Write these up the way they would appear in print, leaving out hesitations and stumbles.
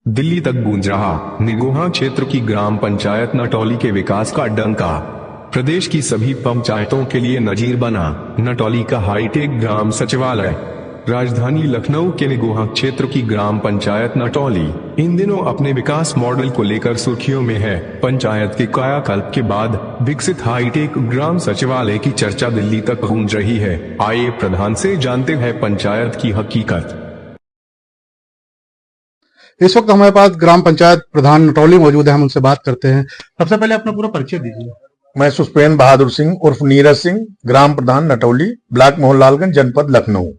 दिल्ली तक गूंज रहा निगोहा क्षेत्र की ग्राम पंचायत नटौली के विकास का डंका। प्रदेश की सभी पंचायतों के लिए नजीर बना नटौली का हाईटेक ग्राम सचिवालय। राजधानी लखनऊ के निगोहा क्षेत्र की ग्राम पंचायत नटौली इन दिनों अपने विकास मॉडल को लेकर सुर्खियों में है। पंचायत के कायाकल्प के बाद विकसित हाईटेक ग्राम सचिवालय की चर्चा दिल्ली तक गूंज रही है। आइए प्रधान से जानते हैं पंचायत की हकीकत। इस वक्त हमारे पास ग्राम पंचायत प्रधान नटौली मौजूद है, हम उनसे बात करते हैं। सबसे पहले अपना पूरा परिचय दीजिए। मैं सुष्पेन बहादुर सिंह उर्फ नीरज सिंह, ग्राम प्रधान नटौली, ब्लॉक मोहनलालगंज, जनपद लखनऊ।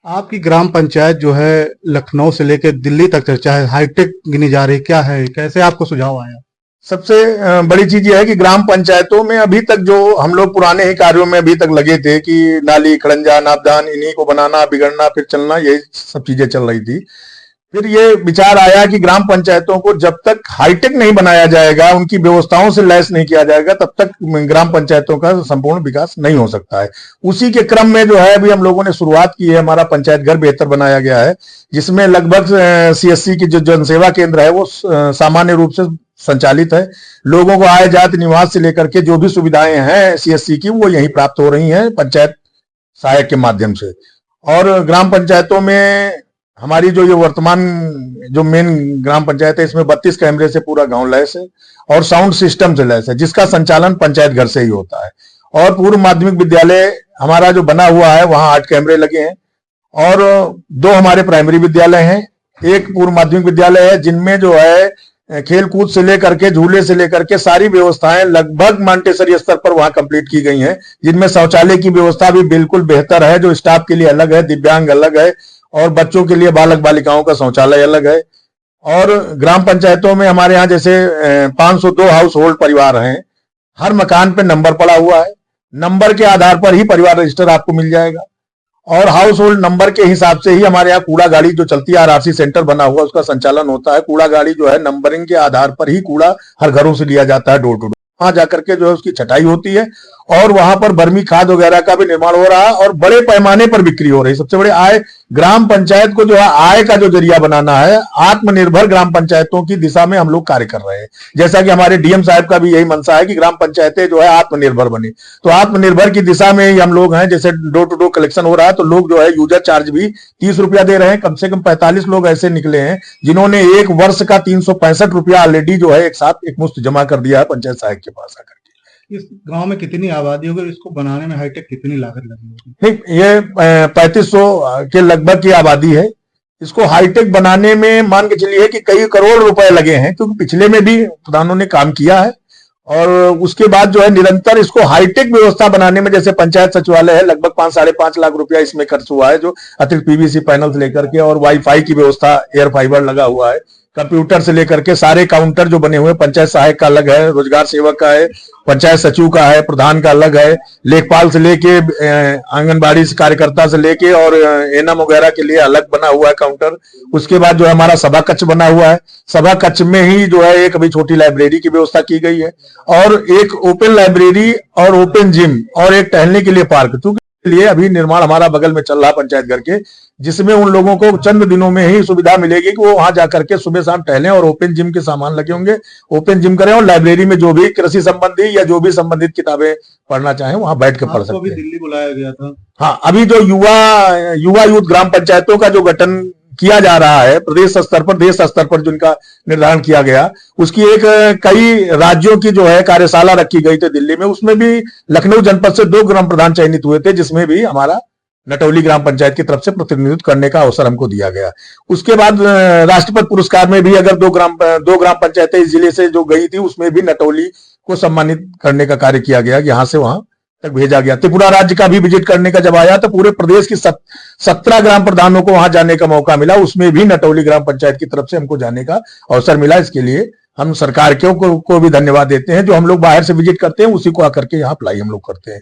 आपकी ग्राम पंचायत जो है लखनऊ से लेकर दिल्ली तक चर्चा है, हाईटेक गिनी जा रही, क्या है, कैसे आपको सुझाव आया? सबसे बड़ी चीज यह है कि ग्राम पंचायतों में अभी तक जो हम लोग पुराने ही कार्यों में अभी तक लगे थे कि नाली, खड़ंजा, नापदान, इन्हीं को बनाना, बिगड़ना, फिर चलना, यही सब चीजें चल रही थी। फिर ये विचार आया कि ग्राम पंचायतों को जब तक हाईटेक नहीं बनाया जाएगा, उनकी व्यवस्थाओं से लैस नहीं किया जाएगा, तब तक ग्राम पंचायतों का संपूर्ण विकास नहीं हो सकता है। उसी के क्रम में जो है अभी हम लोगों ने शुरुआत की है। हमारा पंचायत घर बेहतर बनाया गया है, जिसमें लगभग सीएससी की जो जनसेवा केंद्र है वो सामान्य रूप से संचालित है। लोगों को आय, जाति, निवास से लेकर के जो भी सुविधाएं हैं सीएससी की, वो यहीं प्राप्त हो रही हैं पंचायत सहायक के माध्यम से। और ग्राम पंचायतों में हमारी जो ये वर्तमान जो मेन ग्राम पंचायत है, इसमें 32 कैमरे से पूरा गांव लैस है और साउंड सिस्टम से लैस है, जिसका संचालन पंचायत घर से ही होता है। और पूर्व माध्यमिक विद्यालय हमारा जो बना हुआ है, वहां 8 कैमरे लगे हैं और 2 हमारे प्राइमरी विद्यालय हैं, एक पूर्व माध्यमिक विद्यालय है, जिनमें जो है खेल कूद से लेकर के, झूले से लेकर के सारी व्यवस्थाएं लगभग मॉन्टेसरी स्तर पर वहां कंप्लीट की गई हैं, जिनमें शौचालय की व्यवस्था भी बिल्कुल बेहतर है, जो स्टाफ के लिए अलग है, दिव्यांग अलग है और बच्चों के लिए बालक बालिकाओं का शौचालय अलग है। और ग्राम पंचायतों में हमारे यहाँ जैसे 502 हाउस होल्ड परिवार हैं, हर मकान पे नंबर पड़ा हुआ है, नंबर के आधार पर ही परिवार रजिस्टर आपको मिल जाएगा और हाउस होल्ड नंबर के हिसाब से ही हमारे यहाँ कूड़ा गाड़ी जो चलती है, आरआरसी सेंटर बना हुआ, उसका संचालन होता है। कूड़ा गाड़ी जो है नंबरिंग के आधार पर ही कूड़ा हर घरों से लिया जाता है, डोर टू डोर। वहां जाकर के जो है उसकी छटाई होती है और वहां पर बर्मी खाद वगैरह का भी निर्माण हो रहा है और बड़े पैमाने पर बिक्री हो रही है। सबसे बड़े आय, ग्राम पंचायत को जो है आय का जो जरिया बनाना है, आत्मनिर्भर ग्राम पंचायतों की दिशा में हम लोग कार्य कर रहे हैं। जैसा कि हमारे डीएम साहब का भी यही मंशा है कि ग्राम पंचायतें जो है आत्मनिर्भर बने, तो आत्मनिर्भर की दिशा में ही हम लोग हैं। जैसे डोर टू डोर कलेक्शन हो रहा है, तो लोग जो है यूजर चार्ज भी 30 रुपया दे रहे हैं। कम से कम 45 लोग ऐसे निकले हैं जिन्होंने 1 वर्ष का 365 रुपया ऑलरेडी जो है एक साथ एक मुश्त जमा कर दिया है पंचायत सहायक के पास आकर। इस गांव में कितनी आबादी होगी, इसको बनाने में हाईटेक कितनी लागत लगी होगी? ठीक, ये 3500 के लगभग की आबादी है। इसको हाईटेक बनाने में मान के चलिए कि कई करोड़ रुपए लगे हैं, क्योंकि पिछले में भी प्रधानों ने काम किया है और उसके बाद जो है निरंतर इसको हाईटेक व्यवस्था बनाने में, जैसे पंचायत सचिवालय है, लगभग 5-5.5 लाख रुपया इसमें खर्च हुआ है, जो अतिरिक्त पीवीसी पैनल से लेकर के और वाईफाई की व्यवस्था, एयर फाइबर लगा हुआ है, कंप्यूटर से लेकर के सारे काउंटर जो बने हुए हैं, पंचायत सहायक का अलग है, रोजगार सेवक का है, पंचायत सचिव का है, प्रधान का अलग है, लेखपाल से लेके आंगनबाड़ी से कार्यकर्ता से लेके और एनएम वगैरह के लिए अलग बना हुआ है काउंटर। उसके बाद जो है हमारा सभा कक्ष बना हुआ है, सभा कक्ष में ही जो है एक अभी छोटी लाइब्रेरी की व्यवस्था की गई है और एक ओपन लाइब्रेरी और ओपन जिम और एक टहलने के लिए पार्क, क्योंकि लिए अभी निर्माण हमारा बगल में चल रहा पंचायत घर के, जिसमें उन लोगों को चंद दिनों में ही सुविधा मिलेगी कि वो वहां जाकर के सुबह शाम टहलें और ओपन जिम के सामान लगे होंगे, ओपन जिम करें और लाइब्रेरी में जो भी कृषि संबंधी या जो भी संबंधित किताबें पढ़ना चाहें वहां बैठ के पढ़ सकते हैं। दिल्ली बुलाया गया था। हाँ, अभी जो युवा यूथ ग्राम पंचायतों का जो गठन किया जा रहा है प्रदेश स्तर पर, देश स्तर पर जिनका निर्धारण किया गया, उसकी एक कई राज्यों की जो है कार्यशाला रखी गई थी दिल्ली में। उसमें भी लखनऊ जनपद से 2 ग्राम प्रधान चयनित हुए थे, जिसमें भी हमारा नटौली ग्राम पंचायत की तरफ से प्रतिनिधित्व करने का अवसर हमको दिया गया। उसके बाद राष्ट्रपति पुरस्कार में भी अगर 2 ग्राम पंचायतें इस जिले से जो गई थी, उसमें भी नटौली को सम्मानित करने का कार्य किया गया, यहाँ से वहां तक भेजा गया। त्रिपुरा राज्य का भी विजिट करने का जब आया तो पूरे प्रदेश की 17 ग्राम प्रधानों को वहां जाने का मौका मिला, उसमें भी नटौली ग्राम पंचायत की तरफ से हमको जाने का अवसर मिला। इसके लिए हम सरकार को भी धन्यवाद देते हैं। जो हम लोग बाहर से विजिट करते हैं उसी को आकर के यहाँ अप्लाई हम लोग करते हैं।